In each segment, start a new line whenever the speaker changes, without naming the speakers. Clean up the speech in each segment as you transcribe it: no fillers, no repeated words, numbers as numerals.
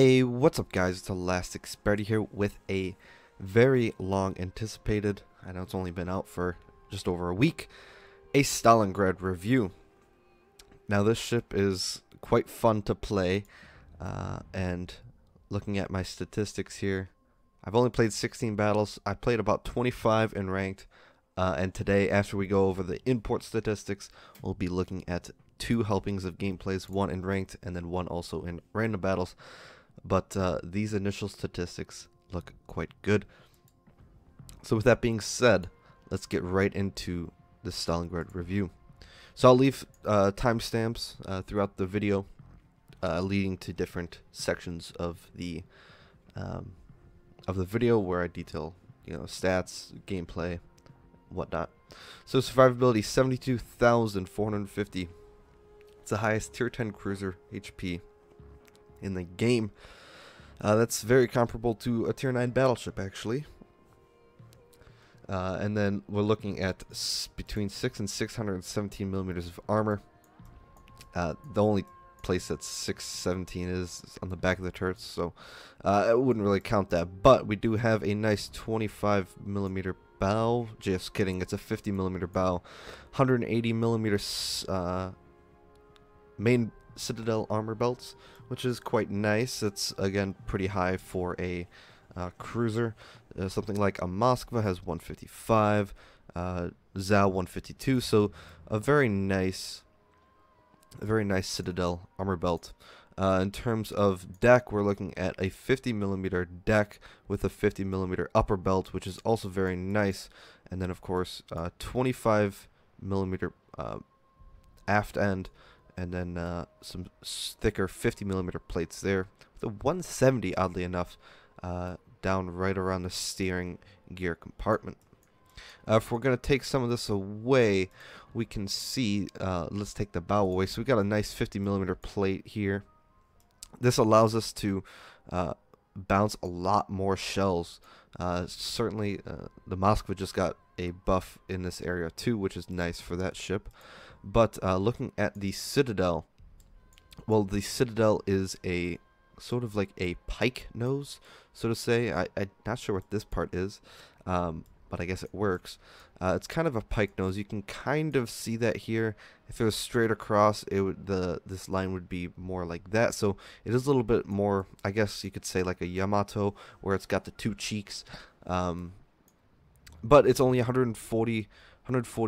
Hey, what's up guys, it's ElasticSpyder here with a very long anticipated, I know it's only been out for just over a week, a Stalingrad review. Now this ship is quite fun to play, and looking at my statistics here, I've only played 16 battles, I played about 25 in ranked, and today after we go over the import statistics, we'll be looking at 2 helpings of gameplays, 1 in ranked and then 1 also in random battles. But these initial statistics look quite good. So with that being said, let's get right into the Stalingrad review. So I'll leave timestamps throughout the video, leading to different sections of the video where I detail, stats, gameplay, whatnot. So survivability 72,450. It's the highest tier 10 cruiser HP in the game. That's very comparable to a tier 9 battleship actually. And then we're looking at between 6 and 617 millimeters of armor. The only place that 617 is on the back of the turrets, so I wouldn't really count that. But we do have a nice 25 millimeter bow. Just kidding, it's a 50 millimeter bow. 180 millimeters main Citadel armor belts, which is quite nice. It's again pretty high for a cruiser. Something like a Moskva has 155, Zao 152. So a very nice Citadel armor belt. In terms of deck, we're looking at a 50 millimeter deck with a 50 millimeter upper belt, which is also very nice. And then of course 25 millimeter aft end. And then some thicker 50 millimeter plates there. The 170, oddly enough, down right around the steering gear compartment. If we're going to take some of this away, we can see, let's take the bow away. So we got a nice 50 millimeter plate here. This allows us to bounce a lot more shells. Certainly, the Moskva just got a buff in this area too, which is nice for that ship. But looking at the Citadel, well, the Citadel is a sort of like a pike nose, so to say. I'm not sure what this part is, but I guess it works. It's kind of a pike nose. You can kind of see that here. If it was straight across, it would this line would be more like that. So it is a little bit more, I guess you could say, like a Yamato, where it's got the 2 cheeks. But it's only 140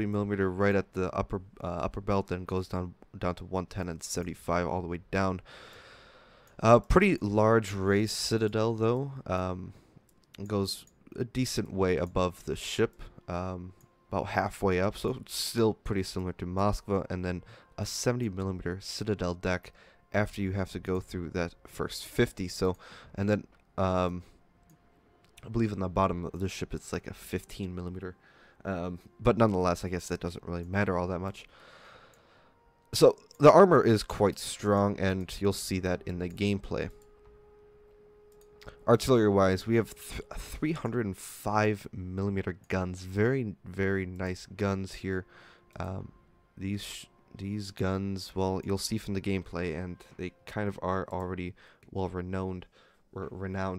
millimeter right at the upper belt, and goes down to 110 and 75 all the way down. Pretty large raised Citadel though. Goes a decent way above the ship, about halfway up, so it's still pretty similar to Moskva. And then a 70 millimeter Citadel deck after you have to go through that first 50. So, and then I believe on the bottom of the ship it's like a 15 millimeter. But nonetheless, I guess that doesn't really matter all that much. So the armor is quite strong, and you'll see that in the gameplay. Artillery wise, we have 305 millimeter guns. Very, very nice guns here. These guns, well, you'll see from the gameplay, and they kind of are already well renowned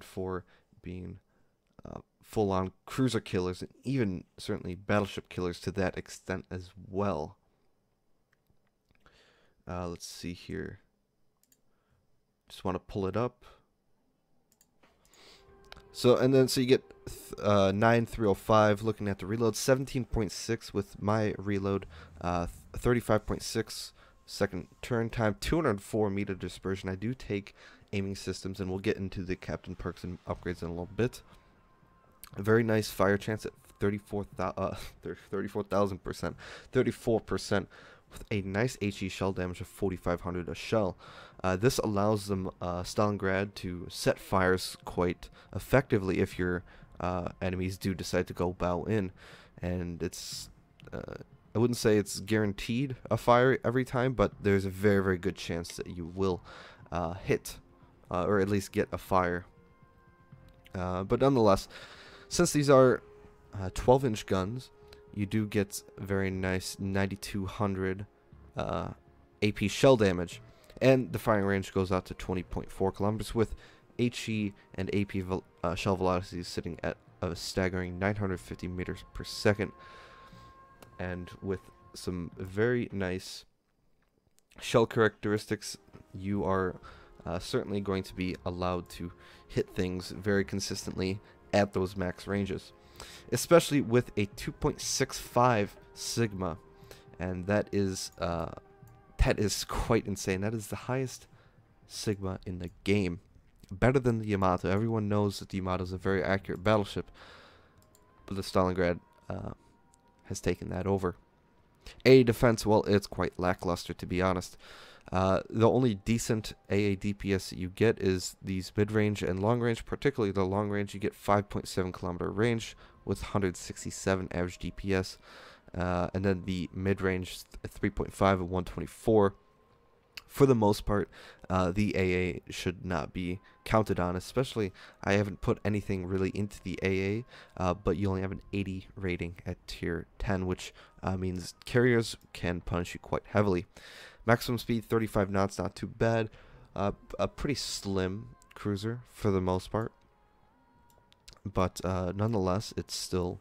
for being full-on cruiser killers, and even certainly battleship killers to that extent as well. Let's see here. Just want to pull it up. So you get 9305. Looking at the reload, 17.6 with my reload, 35.6 second turn time, 204 meter dispersion. I do take aiming systems, and we'll get into the captain perks and upgrades in a little bit. A very nice fire chance at 34,000%, 34%, with a nice HE shell damage of 4,500 a shell. This allows them Stalingrad to set fires quite effectively if your enemies do decide to go bow in, and it's I wouldn't say it's guaranteed a fire every time, but there's a very, very good chance that you will hit or at least get a fire. But nonetheless, since these are 12-inch guns, you do get very nice 9,200 AP shell damage, and the firing range goes out to 20.4 kilometers with HE and AP shell velocities sitting at a staggering 950 meters per second, and with some very nice shell characteristics, you are certainly going to be allowed to hit things very consistently at those max ranges, especially with a 2.65 sigma, and that is quite insane. That is the highest sigma in the game, better than the Yamato. Everyone knows that the Yamato is a very accurate battleship, but the Stalingrad has taken that over. AA defense, well, it's quite lackluster, to be honest. The only decent AA DPS that you get is these mid-range and long-range. Particularly the long-range, you get 5.7 kilometer range with 167 average DPS. And then the mid-range, 3.5 and 124. For the most part, the AA should not be counted on, especially I haven't put anything really into the AA, but you only have an 80 rating at tier 10, which means carriers can punish you quite heavily. Maximum speed 35 knots, not too bad. A pretty slim cruiser for the most part, but nonetheless, it's still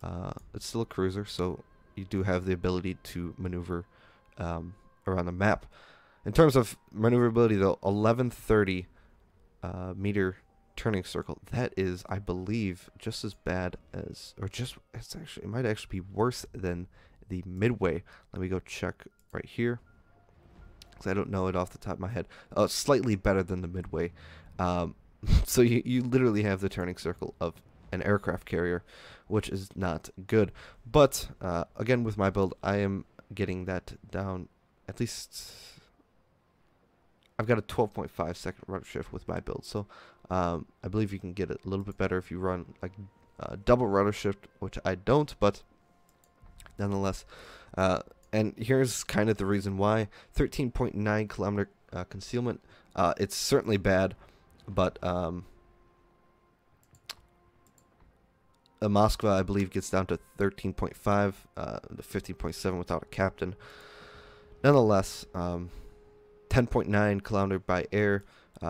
a cruiser, so you do have the ability to maneuver around the map. In terms of maneuverability, though, 1130 meter turning circle, that is, I believe, just as bad as, or just, it might actually be worse than the Midway. Let me go check right here, because I don't know it off the top of my head. Slightly better than the Midway. So you literally have the turning circle of an aircraft carrier, which is not good. But again, with my build, I am getting that down at least. I've got a 12.5 second rudder shift with my build, so I believe you can get it a little bit better if you run like double rudder shift, which I don't, but nonetheless. And here's kind of the reason why. 13.9 kilometer concealment. It's certainly bad, but a Moskva, I believe, gets down to 13.5, the 15.7 without a captain. Nonetheless, 10.9 kilometer by air.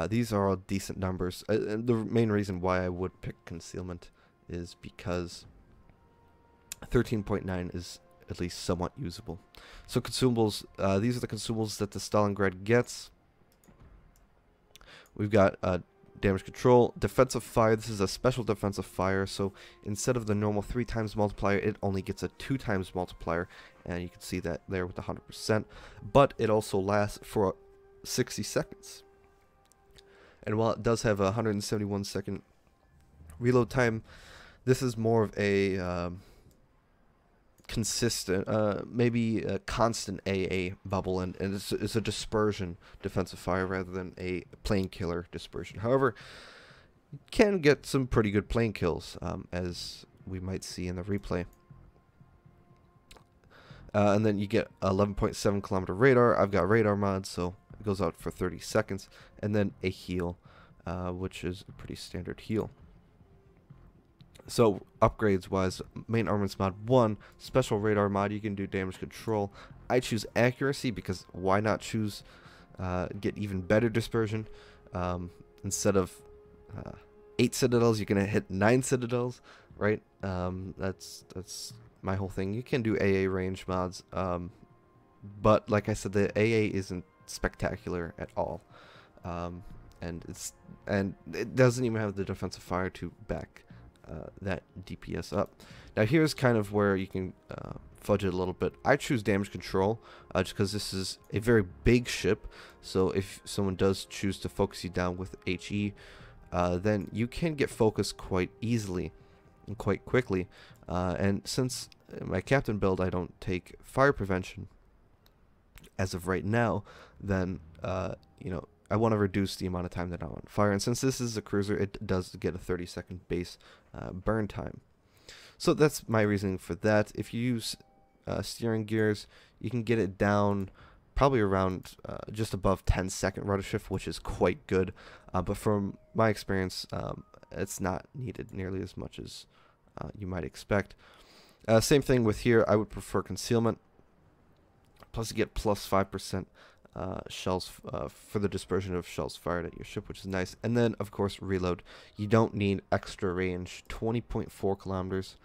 These are all decent numbers. The main reason why I would pick concealment is because 13.9 is at least somewhat usable. So consumables, these are the consumables that the Stalingrad gets. We've got damage control, defensive fire. This is a special defensive fire, so instead of the normal 3 times multiplier, it only gets a 2 times multiplier, and you can see that there with 100%. But it also lasts for 60 seconds. And while it does have a 171 second reload time, this is more of a consistent, maybe a constant AA bubble, and it's a dispersion defensive fire rather than a plane killer dispersion. However, you can get some pretty good plane kills, as we might see in the replay. And then you get 11.7 kilometer radar. I've got radar mods, so it goes out for 30 seconds. And then a heal, which is a pretty standard heal. So upgrades wise, main armaments mod 1, special radar mod, you can do damage control. I choose accuracy because why not choose get even better dispersion. Instead of 8 citadels, you're gonna hit 9 citadels, right? That's my whole thing. You can do AA range mods, but like I said, the AA isn't spectacular at all, and it doesn't even have the defensive fire to back that DPS up. Now here's kind of where you can fudge it a little bit. I choose damage control just because this is a very big ship, so if someone does choose to focus you down with HE, then you can get focused quite easily and quite quickly. And since in my captain build I don't take fire prevention as of right now, then you know, I want to reduce the amount of time that I'm on fire, and since this is a cruiser, it does get a 30-second base burn time. So that's my reasoning for that. If you use steering gears, you can get it down probably around just above 10-second rudder shift, which is quite good. But from my experience, it's not needed nearly as much as you might expect. Same thing with here. I would prefer concealment. Plus you get plus 5% shells for the dispersion of shells fired at your ship, which is nice. And then, of course, reload. You don't need extra range. 20.4 kilometers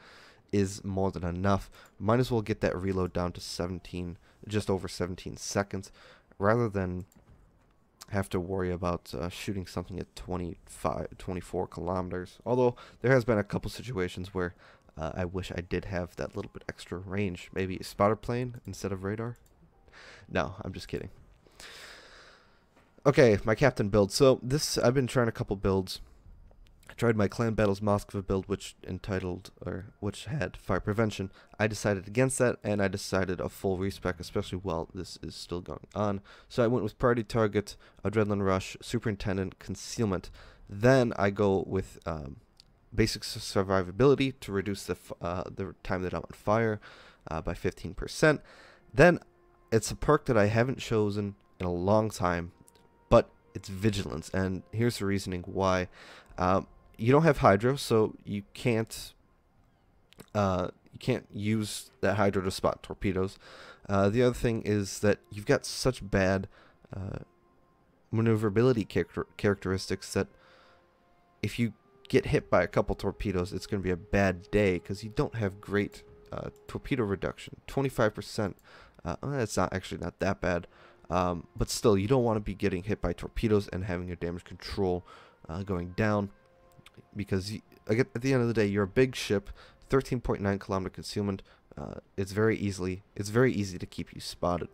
is more than enough. Might as well get that reload down to 17, just over 17 seconds, rather than have to worry about shooting something at 24 kilometers. Although there has been a couple situations where I wish I did have that little bit extra range. Maybe a spotter plane instead of radar. No, I'm just kidding. Okay, my captain build. So this, I've been trying a couple builds. I tried my Clan Battles Moskva build, which had fire prevention. I decided against that, and I decided a full respec, especially while this is still going on. So I went with priority target, adrenaline rush, superintendent, concealment. Then I go with basic survivability to reduce the time that I'm on fire by 15%. Then it's a perk that I haven't chosen in a long time, but it's vigilance, and here's the reasoning why. You don't have hydro, so you can't use that hydro to spot torpedoes. The other thing is that you've got such bad maneuverability characteristics that if you get hit by a couple torpedoes, it's going to be a bad day because you don't have great torpedo reduction. 25%. It's not that bad, but still, you don't want to be getting hit by torpedoes and having your damage control going down, because at the end of the day, you're a big ship. 13.9 kilometer concealment. It's very easy to keep you spotted.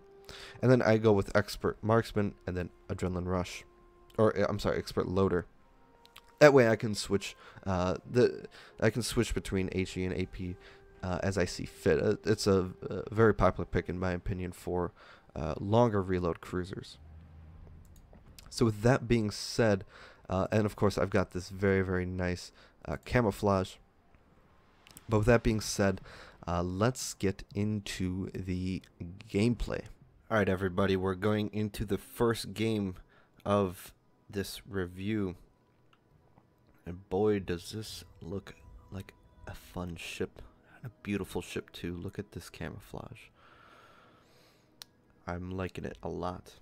And then I go with expert marksman and then adrenaline rush, or I'm sorry, expert loader. That way I can switch between HE and AP as I see fit. It's a very popular pick in my opinion for longer reload cruisers. So with that being said, and of course I've got this very, very nice camouflage. But with that being said, let's get into the gameplay. Alright everybody, we're going into the first game of this review. And boy, does this look like a fun ship. And a beautiful ship too. Look at this camouflage. I'm liking it a lot.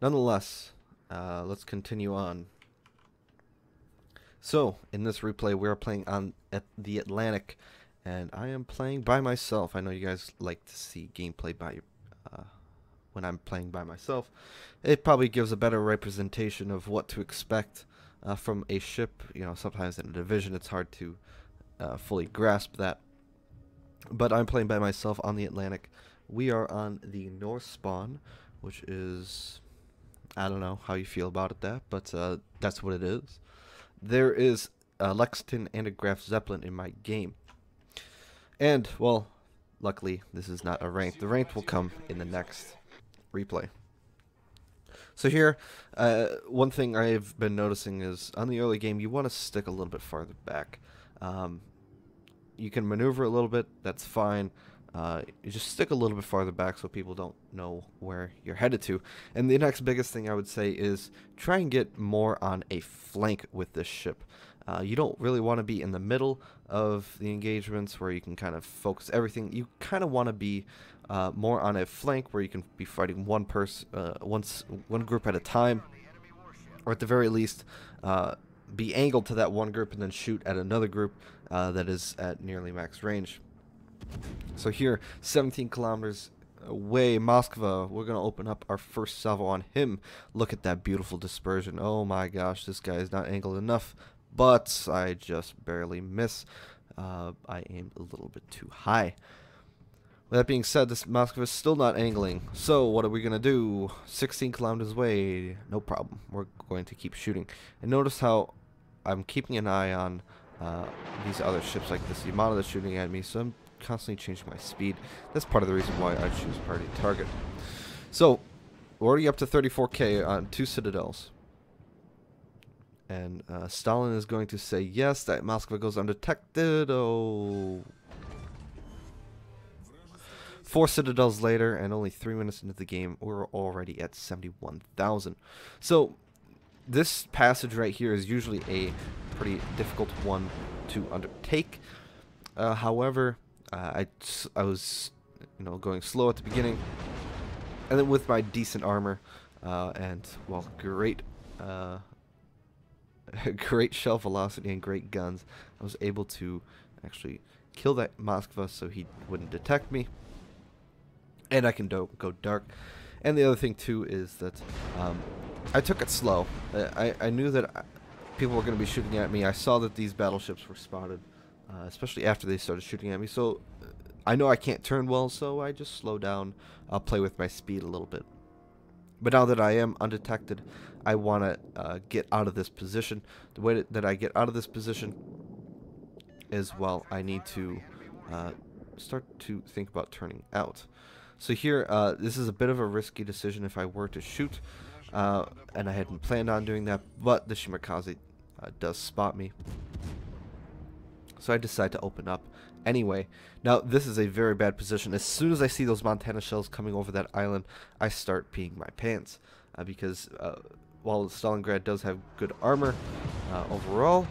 Nonetheless, let's continue on. So, in this replay, we are playing on the Atlantic, and I am playing by myself. I know you guys like to see gameplay when I'm playing by myself. It probably gives a better representation of what to expect from a ship. You know, sometimes in a division, it's hard to fully grasp that. But I'm playing by myself on the Atlantic. We are on the North Spawn, which is, I don't know how you feel about it, but that's what it is. There is a Lexington and a Graf Zeppelin in my game. And, well, luckily, this is not a ranked. The ranked will come in the next replay. So here, one thing I've been noticing is, on the early game, you want to stick a little bit farther back. You can maneuver a little bit, that's fine. You just stick a little bit farther back so people don't know where you're headed to. And the next biggest thing I would say is try and get more on a flank with this ship. You don't really want to be in the middle of the engagements where you can kind of focus everything. You kind of want to be more on a flank where you can be fighting one group at a time, or at the very least be angled to that one group and then shoot at another group that is at nearly max range. So here, 17 kilometers away, Moskva, we're going to open up our first salvo on him. Look at that beautiful dispersion. Oh my gosh, this guy is not angled enough, but I just barely miss. I aimed a little bit too high. With that being said, this Moskva is still not angling. So what are we going to do? 16 kilometers away, no problem. We're going to keep shooting. And notice how I'm keeping an eye on these other ships like this. The amount that's shooting at me, so I'm constantly changing my speed. That's part of the reason why I choose priority target. So we're already up to 34k on 2 citadels, and Stalin is going to say yes, that Moskva goes undetected. Oh, 4 citadels later and only 3 minutes into the game, we're already at 71,000. So this passage right here is usually a pretty difficult one to undertake. However, I was, going slow at the beginning, And then with my decent armor and, well, great great shell velocity and great guns, I was able to actually kill that Moskva so he wouldn't detect me. And I can go dark. And the other thing too is that I took it slow. I knew that people were going to be shooting at me. I saw that these battleships were spotted, especially after they started shooting at me. So I know I can't turn well, so I just slow down. I'll play with my speed a little bit. But now that I am undetected, I want to get out of this position. The way that I get out of this position is, well, I need to start to think about turning out. So here, this is a bit of a risky decision if I were to shoot, and I hadn't planned on doing that, but the Shimakaze does spot me. So I decide to open up anyway. Now, this is a very bad position. As soon as I see those Montana shells coming over that island, I start peeing my pants, because while Stalingrad does have good armor overall,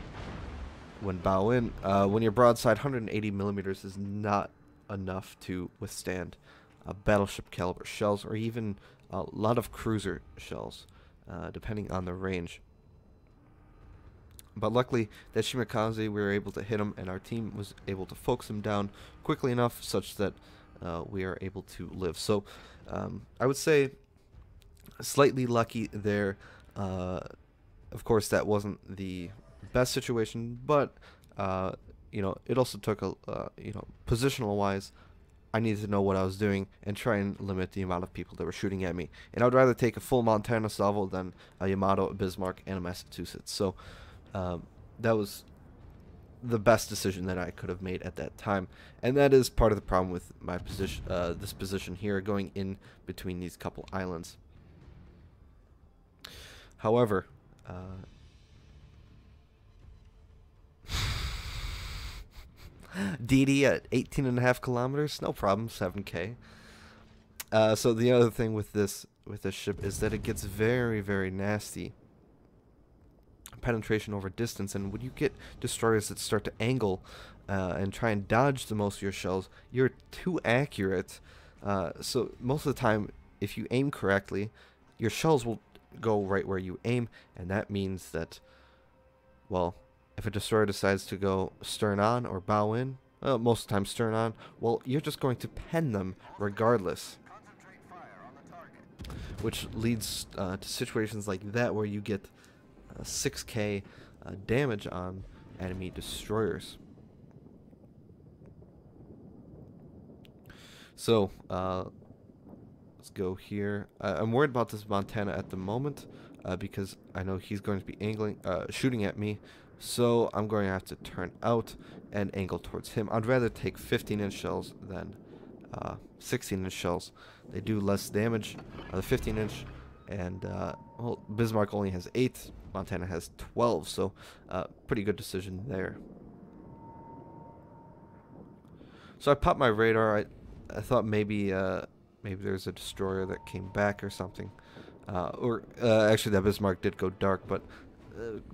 when bow in, when you're broadside, 180 millimeters is not enough to withstand battleship caliber shells, or even a lot of cruiser shells, depending on the range. But luckily, that Shimakaze, we were able to hit him, and our team was able to focus him down quickly enough such that we are able to live. So I would say slightly lucky there. Of course, that wasn't the best situation, but you know, it also took a you know, positional wise, I needed to know what I was doing and try and limit the amount of people that were shooting at me. And I would rather take a full Montana salvo than a Yamato, a Bismarck, and a Massachusetts. So that was the best decision that I could have made at that time, and that is part of the problem with my position, this position here, going in between these couple islands. However, DD at 18.5 kilometers, no problem, 7K. So the other thing with this ship is that it gets very, very nasty. Penetration over distance, and when you get destroyers that start to angle and try and dodge the most of your shells, you're too accurate. So most of the time, if you aim correctly, your shells will go right where you aim, and that means that, well, if a destroyer decides to go stern on or bow in, most of the time stern on, well, you're just going to pen them regardless. Which leads to situations like that where you get 6K damage on enemy destroyers. So let's go here. I'm worried about this Montana at the moment because I know he's going to be angling, shooting at me. So I'm going to have to turn out and angle towards him. I'd rather take 15-inch shells than 16-inch shells. They do less damage. The 15-inch, and well, Bismarck only has 8. Montana has 12, so pretty good decision there. So I popped my radar. I thought maybe there's a destroyer that came back or something. Actually, that Bismarck did go dark, but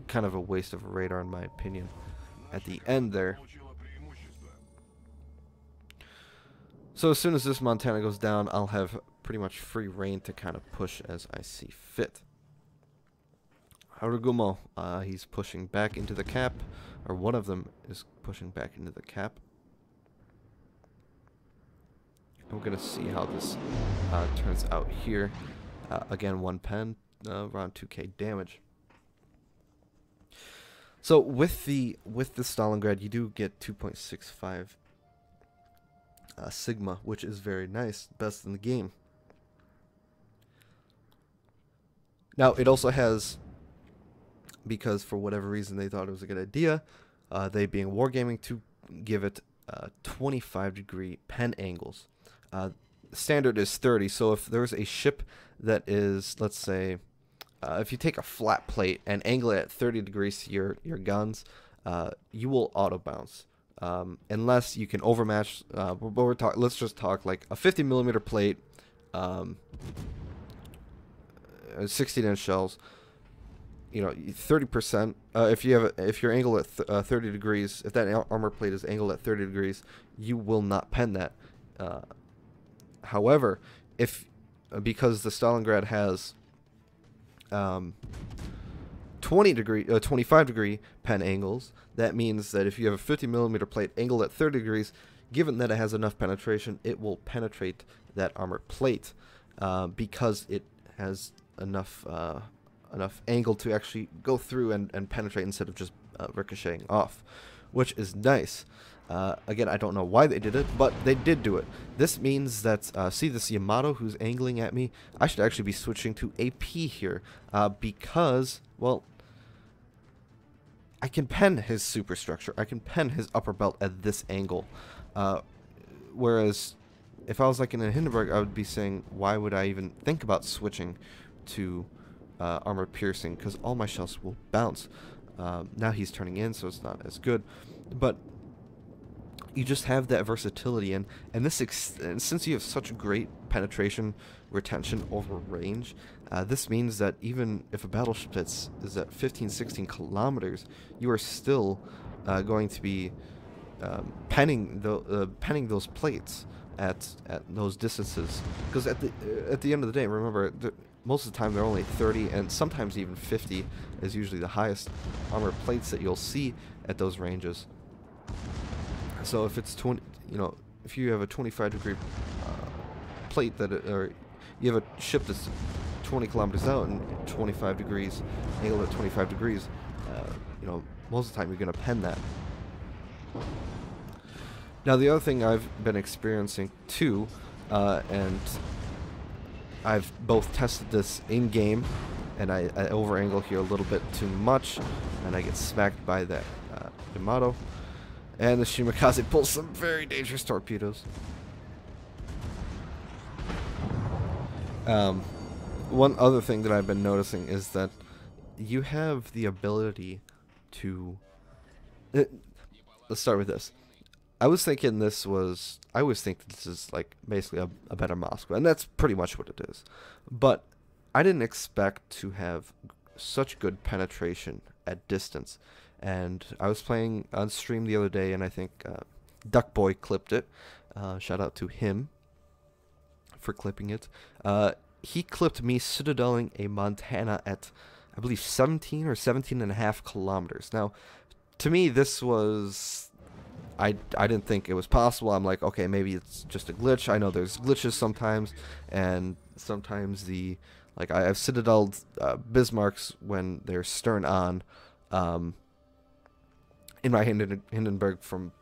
kind of a waste of a radar in my opinion at the end there. So as soon as this Montana goes down, I'll have pretty much free reign to kind of push as I see fit. Harugumo, he's pushing back into the cap, or one of them is pushing back into the cap. And we're going to see how this turns out here. Again, one pen, around 2K damage. So with the Stalingrad, you do get 2.65 Sigma, which is very nice, best in the game. Now it also has, because for whatever reason they thought it was a good idea, they being wargaming, to give it 25-degree pen angles. Standard is 30, so if there's a ship that is, let's say, if you take a flat plate and angle it at 30 degrees to your guns, you will auto bounce. Unless you can overmatch, but let's just talk like a 50 millimeter plate, 16-inch shells. You know, 30%. If your angle at 30 degrees, if that armor plate is angled at 30 degrees, you will not pen that. However, if because the Stalingrad has 25-degree pen angles, that means that if you have a 50 millimeter plate angled at 30 degrees, given that it has enough penetration, it will penetrate that armor plate because it has enough angle to actually go through and penetrate instead of just ricocheting off, which is nice. Again, I don't know why they did it, but they did do it. This means that, see this Yamato who's angling at me? I should actually be switching to AP here, because, well, I can pen his superstructure. I can pen his upper belt at this angle. Whereas, if I was like in a Hindenburg, I would be saying, why would I even think about switching to armor piercing? Because all my shells will bounce. Now he's turning in, so it's not as good. But you just have that versatility, and this and since you have such great penetration retention over range, this means that even if a battleship is at 15-16 kilometers, you are still going to be penning those plates at those distances, because at the end of the day, remember, most of the time they're only 30, and sometimes even 50 is usually the highest armor plates that you'll see at those ranges. So if it's 20, if you have a 25-degree plate or you have a ship that's 20 kilometers out and 25 degrees, angled at 25 degrees, most of the time you're going to pen that. Now the other thing I've been experiencing too, and I've both tested this in game, and I over angle here a little bit too much, and I get smacked by that Yamato. And the Shimakaze pulls some very dangerous torpedoes. One other thing that I've been noticing is that you have the ability to... let's start with this. I always think this is like basically a better Moscow, and that's pretty much what it is. But I didn't expect to have such good penetration at distance. And I was playing on stream the other day, and I think Duckboy clipped it. Shout out to him for clipping it. He clipped me citadeling a Montana at, I believe, 17 or 17.5 kilometers. Now, to me, this was... I didn't think it was possible. I'm like, okay, maybe it's just a glitch. I know there's glitches sometimes, and sometimes I've citadeled Bismarcks when they're stern on, in my Hindenburg from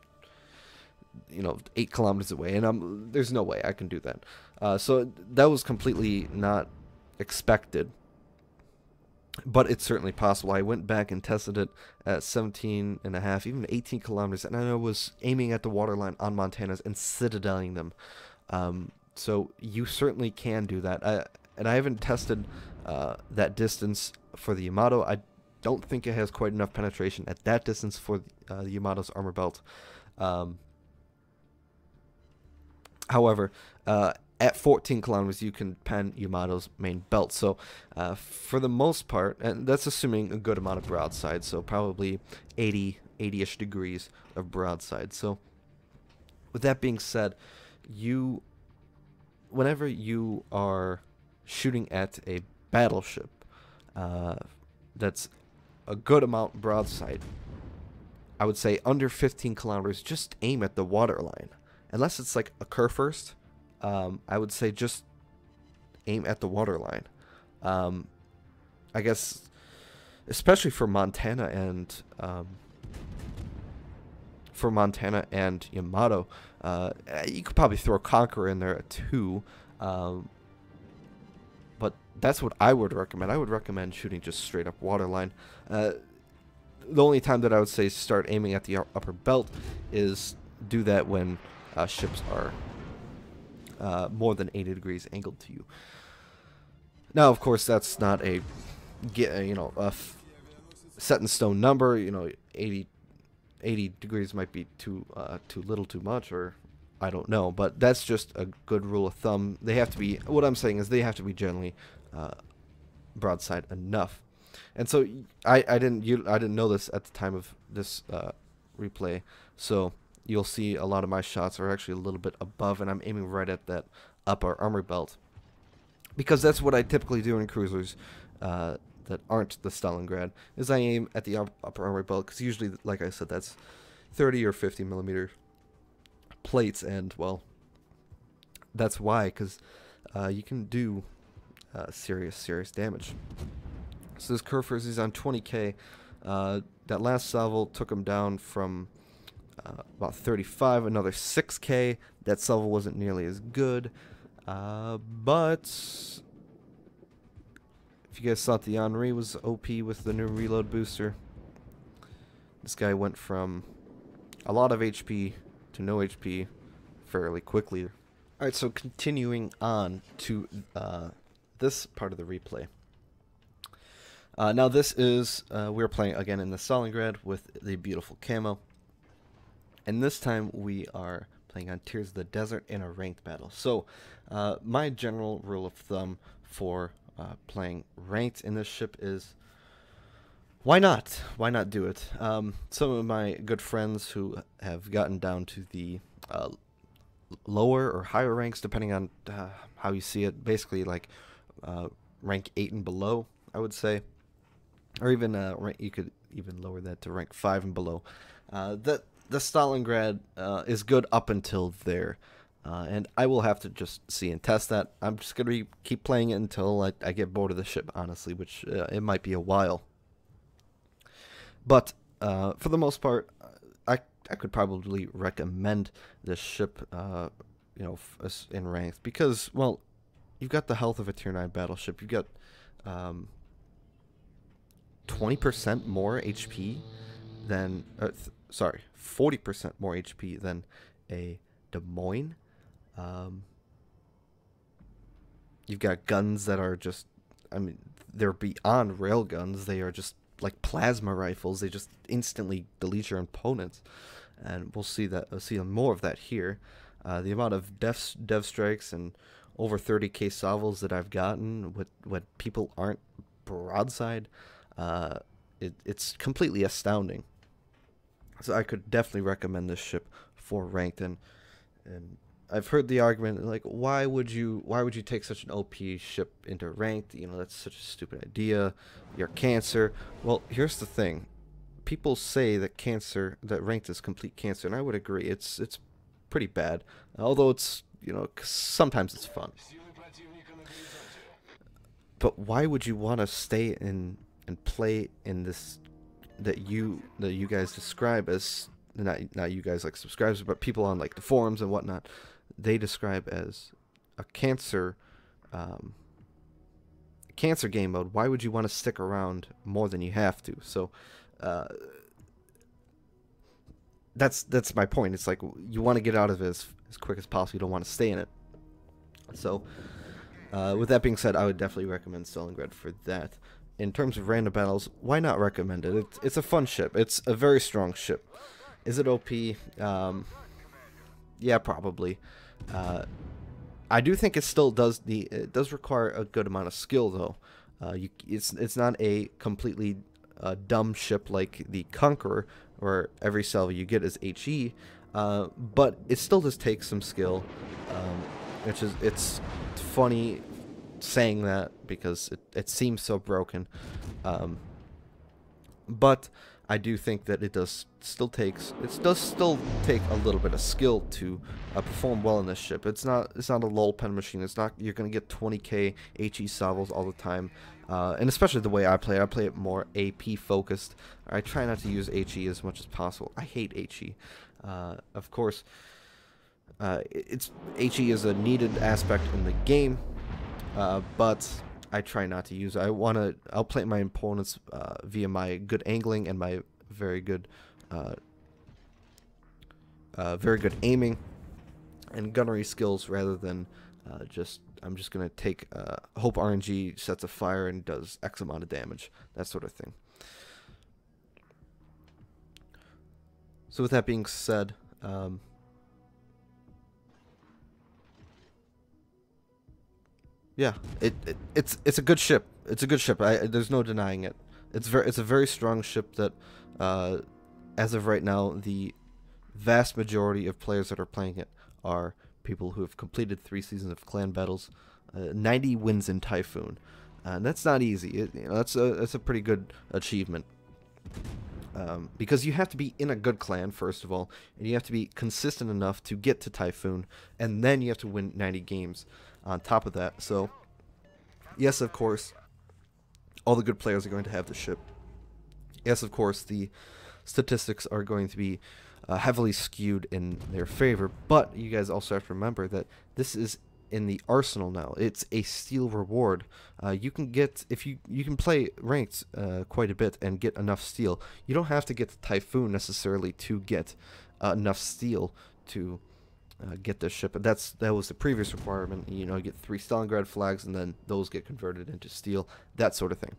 8 kilometers away, and there's no way I can do that. So that was completely not expected, but it's certainly possible. I went back and tested it at 17.5, even 18 kilometers, and I was aiming at the waterline on Montanas and citadeling them. So you certainly can do that. And I haven't tested that distance for the Yamato. I don't think it has quite enough penetration at that distance for the Yamato's armor belt. However, at 14 kilometers, you can pen Yamato's main belt. So, for the most part, and that's assuming a good amount of broadside, so probably 80-ish degrees of broadside. So, with that being said, whenever you are shooting at a battleship that's a good amount broadside, I would say under 15 kilometers, just aim at the waterline. Unless it's like a Kurfürst, I would say just aim at the waterline. I guess, especially for Montana and Yamato, you could probably throw Conqueror in there too. But that's what I would recommend. I would recommend shooting just straight up waterline. The only time that I would say start aiming at the upper belt is do that when ships are more than 80 degrees angled to you. Now, of course, that's not a set in stone number. 80 degrees might be too little, too much, or I don't know. But that's just a good rule of thumb. They have to be. What I'm saying is they have to be generally broadside enough. And so I didn't know this at the time of this replay. So you'll see a lot of my shots are actually a little bit above, and I'm aiming right at that upper armor belt. because that's what I typically do in cruisers that aren't the Stalingrad, is I aim at the upper armory belt, because usually, like I said, that's 30 or 50 millimeter plates, and, well, that's why, because you can do serious damage. So this Kurfürst is on 20k. That last salvo took him down from about 35, another 6k. That salvo wasn't nearly as good, but if you guys thought the Henri was OP with the new reload booster, this guy went from a lot of HP to no HP fairly quickly. Alright, so continuing on to this part of the replay. Now this is, we're playing again in the Stalingrad with the beautiful camo. And this time we are playing on Tears of the Desert in a ranked battle. So, my general rule of thumb for playing ranked in this ship is, why not? Why not do it? Some of my good friends who have gotten down to the lower or higher ranks, depending on how you see it, basically like rank 8 and below, I would say. Or even you could even lower that to rank 5 and below. The Stalingrad is good up until there, and I will have to just see and test that. I'm just gonna keep playing it until I get bored of the ship, honestly, which it might be a while. But for the most part, I could probably recommend this ship, you know, in ranked, because, well, you've got the health of a tier 9 battleship. You've got 20% more HP than, sorry, 40% more HP than a Des Moines. You've got guns that are just, I mean, they're beyond rail guns. They are just like plasma rifles. They just instantly delete your opponents, and we'll see more of that here. The amount of dev strikes and over 30k salvos that I've gotten when people aren't broadside, it's completely astounding. So I could definitely recommend this ship for ranked, and I've heard the argument like, why would you take such an OP ship into ranked? You know, that's such a stupid idea. You're cancer. Well, here's the thing. People say that ranked is complete cancer, and I would agree. It's pretty bad. Although it's, you know, sometimes it's fun. But why would you want to stay in and play in this that you guys describe as, not you guys like subscribers, but people on like the forums and whatnot, they describe as a cancer game mode? Why would you want to stick around more than you have to? So that's my point. It's like you want to get out of it as quick as possible. You don't want to stay in it. So with that being said, I would definitely recommend Stalingrad for that. In terms of random battles, why not recommend it? It's a fun ship. It's a very strong ship. Is it OP? Yeah, probably. I do think it still does require a good amount of skill, though. It's not a completely dumb ship like the Conqueror, where every salvo you get is HE, but it still does take some skill. It's funny saying that because it seems so broken, but I do think that it does still take a little bit of skill to perform well in this ship. It's not a lull pen machine. It's not, you're gonna get 20k HE salvos all the time, and especially the way I play it more AP focused. I try not to use HE as much as possible. I hate HE. Of course, HE is a needed aspect in the game, but I try not to use it. I'll play my opponents via my good angling and my very good aiming and gunnery skills, rather than I'm just gonna take hope RNG sets a fire and does X amount of damage, that sort of thing. So with that being said, yeah, it's a good ship. It's a good ship. There's no denying it. It's a very strong ship that, as of right now, the vast majority of players that are playing it are people who have completed 3 seasons of clan battles. 90 wins in Typhoon. And that's not easy. That's a pretty good achievement. Because you have to be in a good clan, first of all, and you have to be consistent enough to get to Typhoon, and then you have to win 90 games on top of that. So, yes, of course, all the good players are going to have the ship. Yes, of course, the statistics are going to be heavily skewed in their favor, but you guys also have to remember that this is in the arsenal now. It's a steel reward. You can get, if you can play ranked quite a bit and get enough steel. You don't have to get the Typhoon necessarily to get enough steel to get this ship. That was the previous requirement. You know, you get 3 Stalingrad flags, and then those get converted into steel, that sort of thing.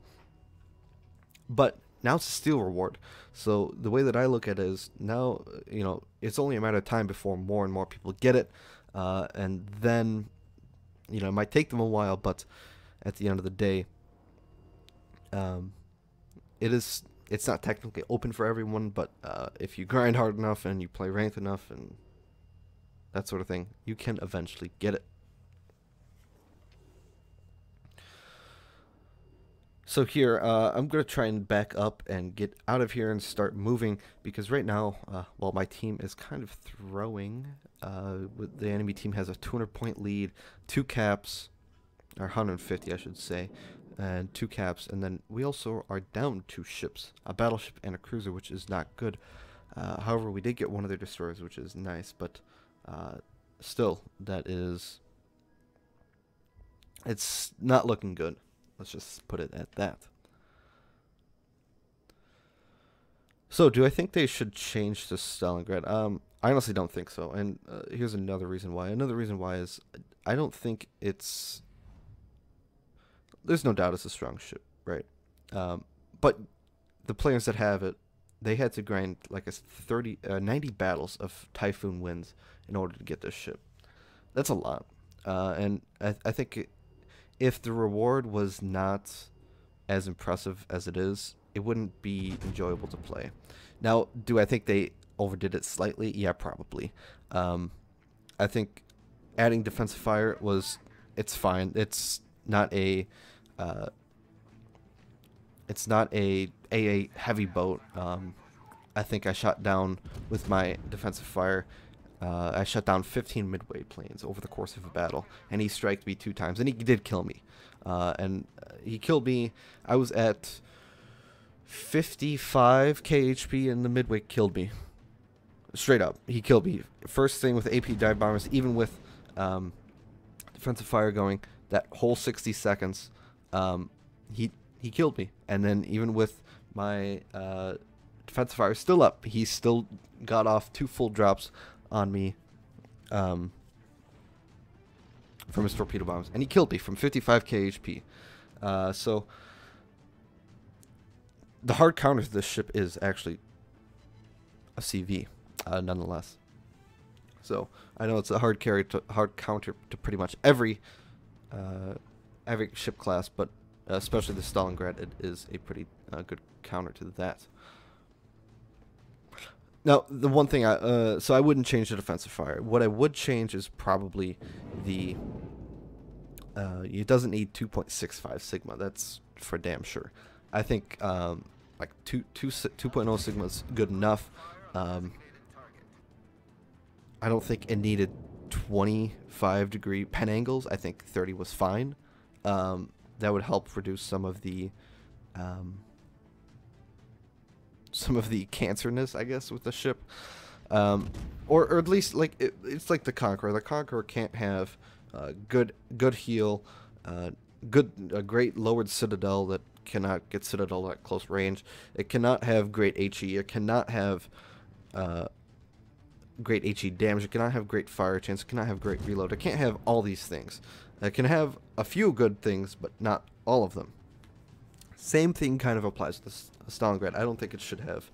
But now it's a steel reward. So the way that I look at it is now, you know, it's only a matter of time before more and more people get it, and then, you know, it might take them a while, but at the end of the day, it's not technically open for everyone, but if you grind hard enough and you play ranked enough and that sort of thing, you can eventually get it. So here, I'm going to try and back up and get out of here and start moving, because right now, well, my team is kind of throwing. The enemy team has a 200-point lead, 2 caps, or 150 I should say, and 2 caps, and then we also are down 2 ships, a battleship and a cruiser, which is not good. However, we did get one of their destroyers, which is nice, but still, it's not looking good. Let's just put it at that. So, do I think they should change to Stalingrad? I honestly don't think so. And here's another reason why. Another reason why is I don't think it's... There's no doubt it's a strong ship, right? But the players that have it, they had to grind like 90 battles of Typhoon wins in order to get this ship. That's a lot. And I think if the reward was not as impressive as it is, it wouldn't be enjoyable to play. Now, do I think they overdid it slightly? Yeah, probably. I think adding defensive fire it's fine. It's not a AA heavy boat. I think I shot down with my defensive fire. I shut down 15 midway planes over the course of a battle, and he striked me 2 times, and he did kill me. He killed me. I was at 55 KHP, and the midway killed me. Straight up, he killed me. First thing with AP dive bombers, even with defensive fire going, that whole 60 seconds, he killed me. And then even with my defensive fire still up, he still got off 2 full drops on me from his torpedo bombs, and he killed me from 55 KHP. So the hard counter to this ship is actually a CV, nonetheless. So I know it's a hard counter to pretty much every ship class, but especially the Stalingrad, it is a pretty good counter to that. Now, the one thing so I wouldn't change the defensive fire. What I would change is probably the, it doesn't need 2.65 Sigma. That's for damn sure. I think, like 2.0 Sigma is good enough. I don't think it needed 25-degree pen angles. I think 30 was fine. That would help reduce some of the cancerness, I guess, with the ship, or at least like it's like the Conqueror. The Conqueror can't have good heal, a great lowered citadel that cannot get citadel at close range. It cannot have great HE. It cannot have great HE damage. It cannot have great fire chance. It cannot have great reload. It can't have all these things. It can have a few good things, but not all of them. Same thing kind of applies to the Stalingrad. I don't think it should have,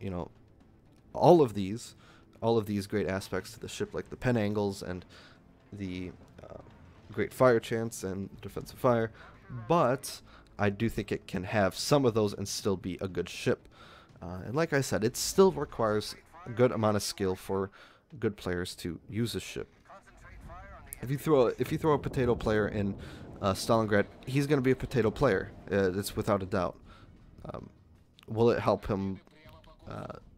you know, all of these great aspects to the ship, like the pen angles and the great fire chance and defensive fire. But I do think it can have some of those and still be a good ship. And like I said, it still requires a good amount of skill for good players to use a ship. If you throw a potato player in Stalingrad, he's going to be a potato player. It's without a doubt. Will it help him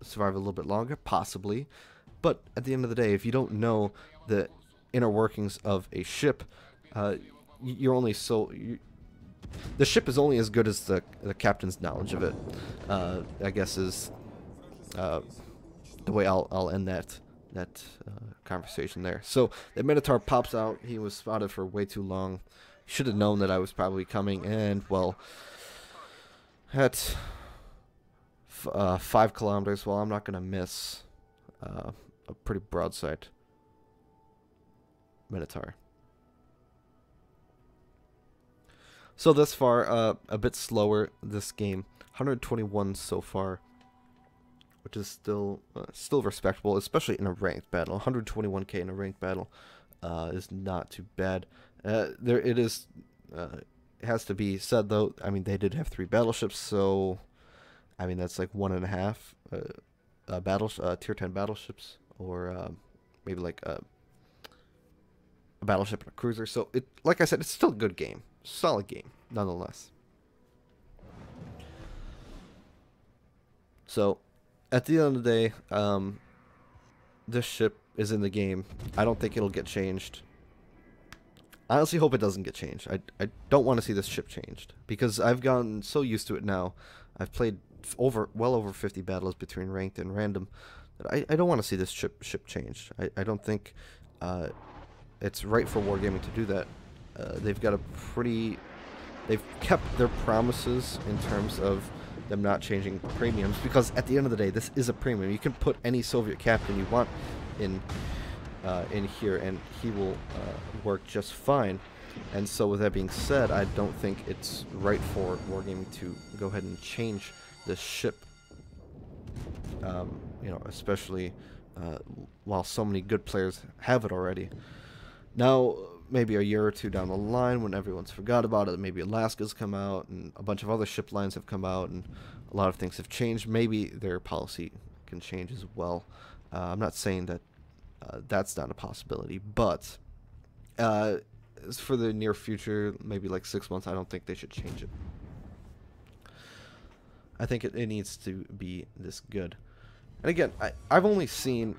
survive a little bit longer? Possibly. But at the end of the day, if you don't know the inner workings of a ship, you're only so... the ship is only as good as the captain's knowledge of it. I guess is the way I'll end that conversation there. So the Minotaur pops out. He was spotted for way too long. Should have known that I was probably coming, and well, at 5 kilometers, well, I'm not gonna miss a pretty broadside Minotaur. So thus far, a bit slower this game. 121 so far, which is still respectable, especially in a ranked battle. 121k in a ranked battle is not too bad. It has to be said though. I mean, they did have 3 battleships, so I mean that's like 1.5 tier 10 battleships, or maybe like a battleship and a cruiser. So it, like I said, it's still a good game. Solid game, nonetheless. So, at the end of the day, this ship is in the game. I don't think it'll get changed. I honestly hope it doesn't get changed. I don't want to see this ship changed, because I've gotten so used to it now. I've played well over 50 battles between ranked and random, that I don't want to see this ship changed. I don't think it's right for Wargaming to do that. They've kept their promises in terms of them not changing premiums, because at the end of the day, this is a premium. You can put any Soviet captain you want in here, and he will work just fine. And so, with that being said, I don't think it's right for Wargaming to go ahead and change this ship. You know, especially while so many good players have it already. Now, maybe a year or two down the line, when everyone's forgot about it, maybe Alaska's come out, and a bunch of other ship lines have come out, and a lot of things have changed. Maybe their policy can change as well. I'm not saying that that's not a possibility, but as for the near future, maybe like 6 months, I don't think they should change it. I think it needs to be this good. And again, I've only seen...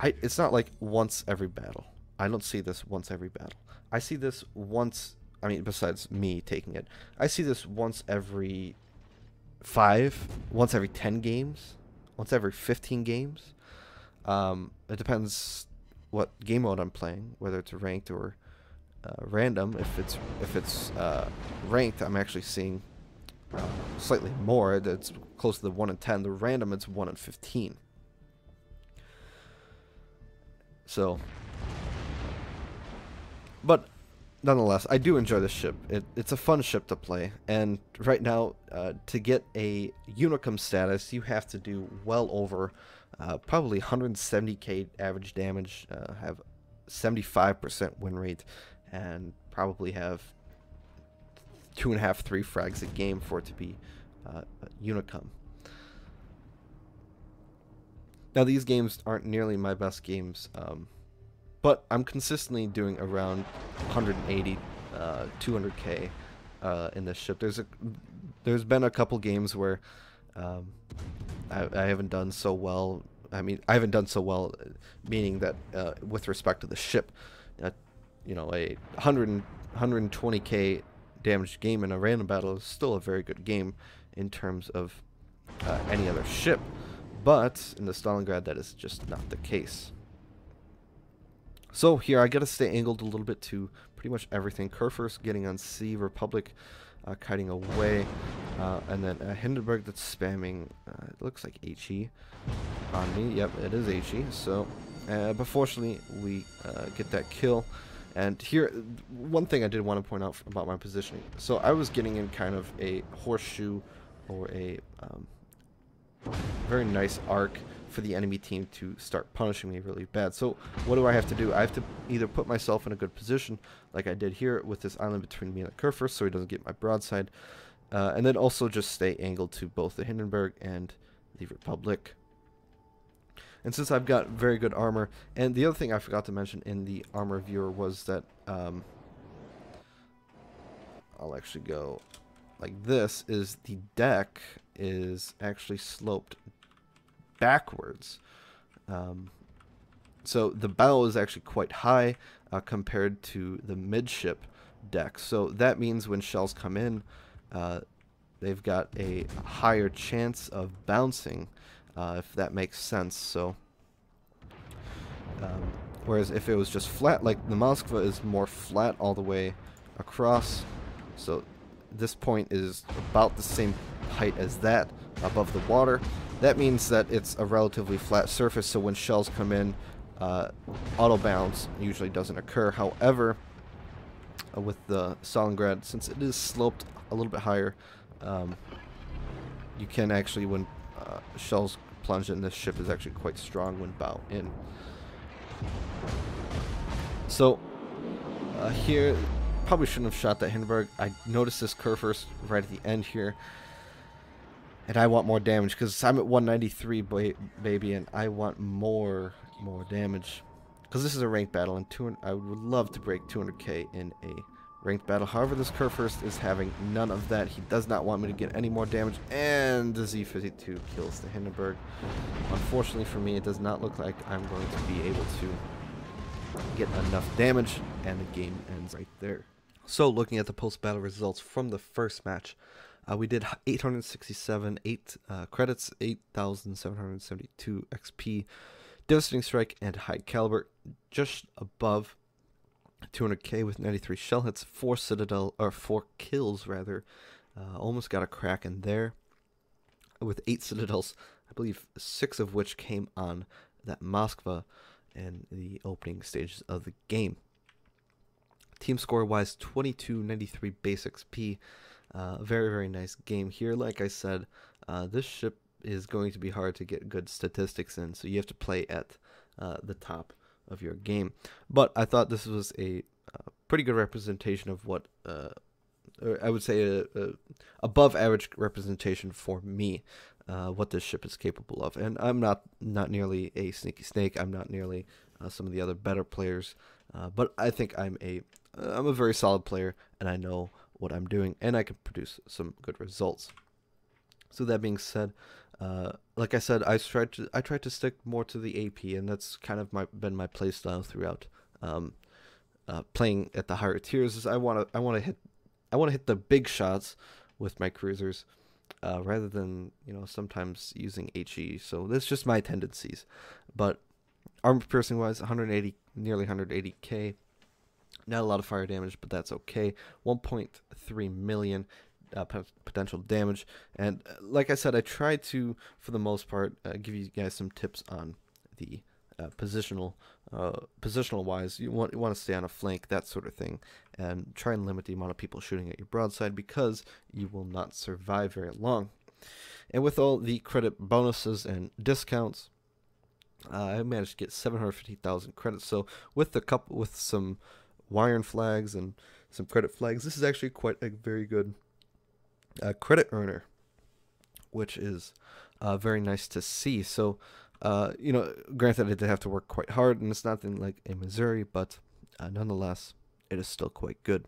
it's not like once every battle. I don't see this once every battle. I see this once... I mean, besides me taking it, I see this once every 5, once every 10 games, once every 15 games. It depends what game mode I'm playing, whether it's ranked or random. If it's ranked, I'm actually seeing slightly more. It's close to the 1 in 10. The random, it's 1 in 15. So, but nonetheless, I do enjoy this ship. It's a fun ship to play, and right now, to get a Unicum status, you have to do well over probably 170k average damage, have 75% win rate, and probably have 2.5, 3 frags a game for it to be Unicum. Now, these games aren't nearly my best games, but I'm consistently doing around 180, 200k in this ship. There's been a couple games where I haven't done so well. I mean, I haven't done so well, meaning that with respect to the ship, you know, a 120k damaged game in a random battle is still a very good game in terms of any other ship. But in the Stalingrad, that is just not the case. So here, I gotta stay angled a little bit to pretty much everything. Kurfürst getting on C, Republic kiting away, and then Hindenburg that's spamming, it looks like HE on me. Yep, it is HE. So, but fortunately, we get that kill. And here, one thing I did want to point out about my positioning. So I was getting in kind of a horseshoe or a very nice arc for the enemy team to start punishing me really bad. So what do I have to do? I have to either put myself in a good position, like I did here with this island between me and the Kurfürst, so he doesn't get my broadside, and then also just stay angled to both the Hindenburg and the Republic. And since I've got very good armor, and the other thing I forgot to mention in the armor viewer was that I'll actually go like this, is the deck is actually sloped backwards. So the bow is actually quite high compared to the midship deck. So that means when shells come in, they've got a higher chance of bouncing, if that makes sense. So whereas if it was just flat, like the Moskva is more flat all the way across, so this point is about the same height as that above the water. That means that it's a relatively flat surface, so when shells come in, auto bounce usually doesn't occur. However, with the Stalingrad, since it is sloped a little bit higher, you can actually, when shells plunge in, this ship is actually quite strong when bow in. So here, probably shouldn't have shot that Hindenburg. I noticed this curve first right at the end here, and I want more damage because I'm at 193, baby, and I want more damage because this is a ranked battle, and I would love to break 200k in a ranked battle. However, this curve first is having none of that. He does not want me to get any more damage, and the Z-52 kills the Hindenburg. Unfortunately for me, it does not look like I'm going to be able to get enough damage, and the game ends right there. So looking at the post-battle results from the first match, we did 867 credits, 8,772 XP, devastating strike, and high caliber, just above 200k with 93 shell hits, 4 kills rather. Almost got a crack in there with 8 citadels, I believe 6 of which came on that Moskva in the opening stages of the game. Team score wise, 2293 base XP. Very nice game here. Like I said, this ship is going to be hard to get good statistics in, so you have to play at the top of your game. But I thought this was a pretty good representation of what, or I would say a above average representation for me, what this ship is capable of. And I'm not nearly a sneaky snake. I'm not nearly some of the other better players, but I think I'm a very solid player, and I know what I'm doing, and I can produce some good results. So that being said, like I said, I tried to stick more to the AP, and that's kind of been my play style throughout playing at the higher tiers. Is I want to hit the big shots with my cruisers, rather than sometimes using HE. So that's just my tendencies. But armor piercing wise, 180, nearly 180k. Not a lot of fire damage, but that's okay. 1.3 million potential damage. And like I said, I tried to, for the most part, give you guys some tips on the positional wise. You want to stay on a flank, that sort of thing, and try and limit the amount of people shooting at your broadside, because you will not survive very long. And with all the credit bonuses and discounts, I managed to get 750,000 credits. So with some Iron flags and some credit flags, this is actually quite a very good credit earner, which is very nice to see. So granted, I did have to work quite hard, and it's nothing like in Missouri, but nonetheless, it is still quite good.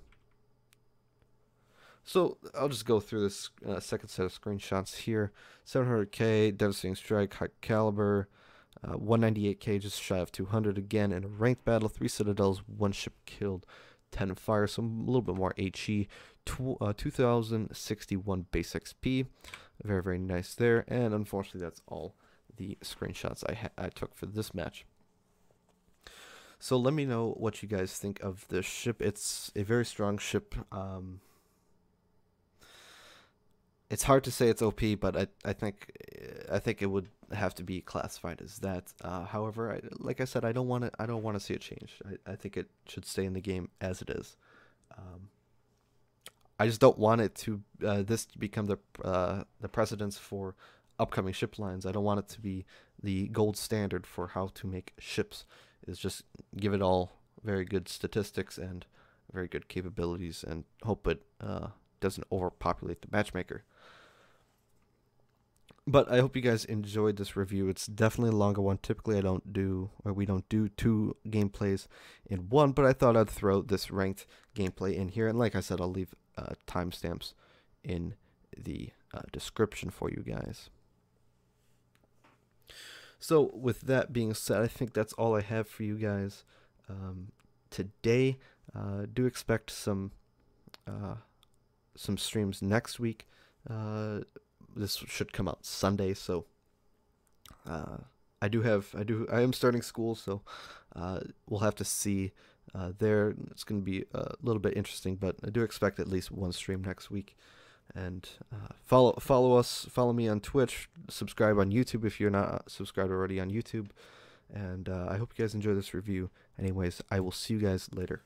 So I'll just go through this second set of screenshots here. 700k, devastating strike, high caliber, 198k, just shy of 200 again in a ranked battle, 3 citadels, 1 ship killed, 10 fire, so a little bit more HE, 2061 base XP, very nice there. And unfortunately, that's all the screenshots I took for this match. So let me know what you guys think of this ship. It's a very strong ship. It's hard to say it's OP, but I think it would have to be classified as that. However, like I said, I don't want to see it change. I think it should stay in the game as it is. I just don't want it to this to become the precedence for upcoming ship lines. I don't want it to be the gold standard for how to make ships. Is just give it all very good statistics and very good capabilities, and hope it doesn't overpopulate the matchmaker. But I hope you guys enjoyed this review. It's definitely a longer one. Typically, we don't do 2 gameplays in one, but I thought I'd throw this ranked gameplay in here. And like I said, I'll leave timestamps in the description for you guys. So with that being said, I think that's all I have for you guys today. Do expect some streams next week. This should come out Sunday, so I am starting school, so we'll have to see there. It's going to be a little bit interesting, but I do expect at least 1 stream next week. And follow me on Twitch, subscribe on YouTube if you're not subscribed already on YouTube. And I hope you guys enjoy this review. Anyways, I will see you guys later.